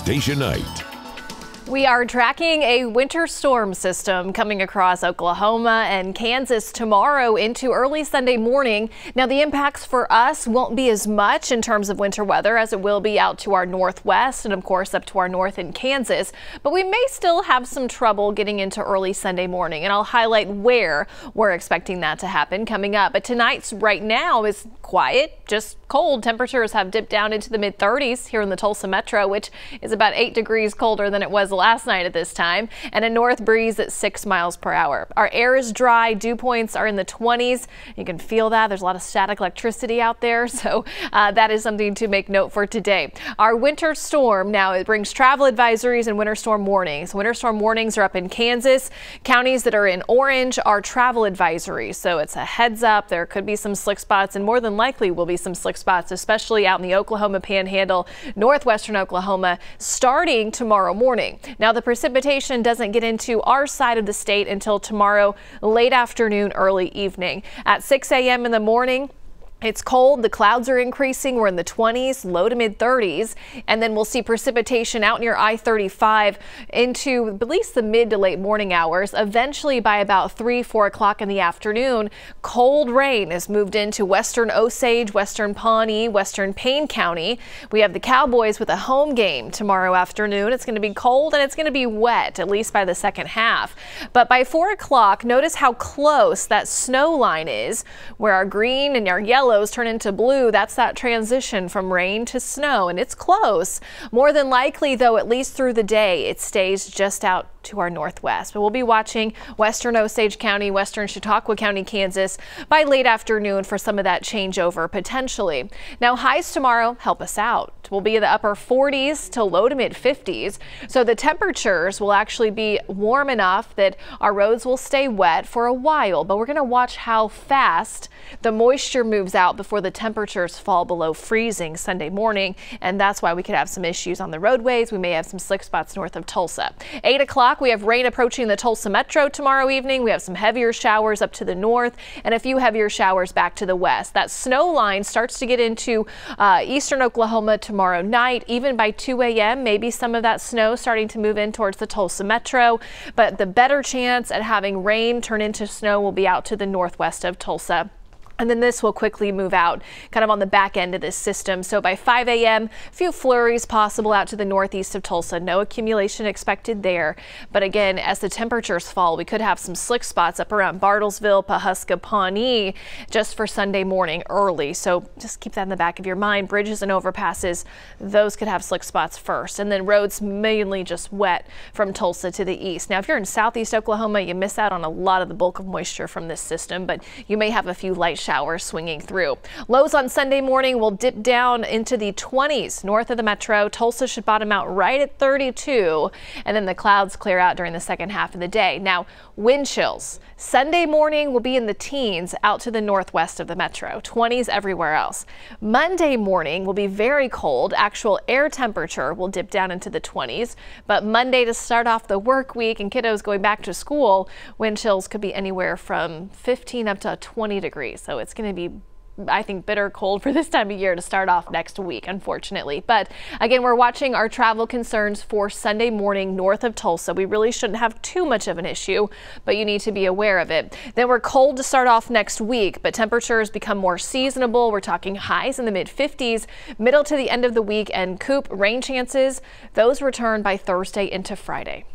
Stacia Knight. We are tracking a winter storm system coming across Oklahoma and Kansas tomorrow into early Sunday morning. Now, the impacts for us won't be as much in terms of winter weather as it will be out to our northwest and, of course, up to our north in Kansas. But we may still have some trouble getting into early Sunday morning, and I'll highlight where we're expecting that to happen coming up. But tonight's right now is quiet, just cold. Temperatures have dipped down into the mid-30s here in the Tulsa metro, which is about 8 degrees colder than it was last night at this time, and a north breeze at 6 miles per hour. Our air is dry. Dew points are in the 20s. You can feel that. There's a lot of static electricity out there, so that is something to make note for today. Our winter storm now, it brings travel advisories and winter storm warnings. Winter storm warnings are up in Kansas. Counties that are in orange are travel advisories, so it's a heads up. There could be some slick spots, and more than likely will be some slick spots, especially out in the Oklahoma Panhandle, northwestern Oklahoma, starting tomorrow morning. Now, the precipitation doesn't get into our side of the state until tomorrow late afternoon, early evening. At 6 a.m. in the morning, it's cold. The clouds are increasing. We're in the 20s, low to mid 30s, and then we'll see precipitation out near I-35 into at least the mid to late morning hours. Eventually, by about 3-4 o'clock in the afternoon, cold rain has moved into western Osage, western Pawnee, western Payne County. We have the Cowboys with a home game tomorrow afternoon. It's going to be cold and it's going to be wet, at least by the second half. But by 4 o'clock, notice how close that snow line is, where our green and our yellow turn into blue. That's that transition from rain to snow, and it's close. More than likely, though, at least through the day, it stays just out to our northwest. But we'll be watching western Osage County, western Chautauqua County, Kansas by late afternoon for some of that changeover potentially. Now, highs tomorrow help us out. We'll be in the upper 40s to low to mid 50s. So the temperatures will actually be warm enough that our roads will stay wet for a while, but we're going to watch how fast the moisture moves out before the temperatures fall below freezing Sunday morning, and that's why we could have some issues on the roadways. We may have some slick spots north of Tulsa. 8 o'clock, we have rain approaching the Tulsa metro tomorrow evening. We have some heavier showers up to the north and a few heavier showers back to the west. That snow line starts to get into eastern Oklahoma tomorrow night. Even by 2 a.m., maybe some of that snow starting to move in towards the Tulsa metro, but the better chance at having rain turn into snow will be out to the northwest of Tulsa. And then this will quickly move out kind of on the back end of this system. So by 5 a.m., a few flurries possible out to the northeast of Tulsa. No accumulation expected there. But again, as the temperatures fall, we could have some slick spots up around Bartlesville, Pawhuska, Pawnee just for Sunday morning early. So just keep that in the back of your mind. Bridges and overpasses, those could have slick spots first. And then roads mainly just wet from Tulsa to the east. Now, if you're in southeast Oklahoma, you miss out on a lot of the bulk of moisture from this system, but you may have a few light showers swinging through. Lows on Sunday morning will dip down into the 20s north of the metro. Tulsa should bottom out right at 32, and then the clouds clear out during the second half of the day. Now, wind chills Sunday morning will be in the teens out to the northwest of the metro, 20s everywhere else. Monday morning will be very cold. Actual air temperature will dip down into the 20s, but Monday, to start off the work week and kiddos going back to school, wind chills could be anywhere from 15 up to 20 degrees. So it's going to be, I think, bitter cold for this time of year to start off next week, unfortunately. But again, we're watching our travel concerns for Sunday morning north of Tulsa. We really shouldn't have too much of an issue, but you need to be aware of it. Then we're cold to start off next week, but temperatures become more seasonable. We're talking highs in the mid 50s, middle to the end of the week, and rain chances, those return by Thursday into Friday.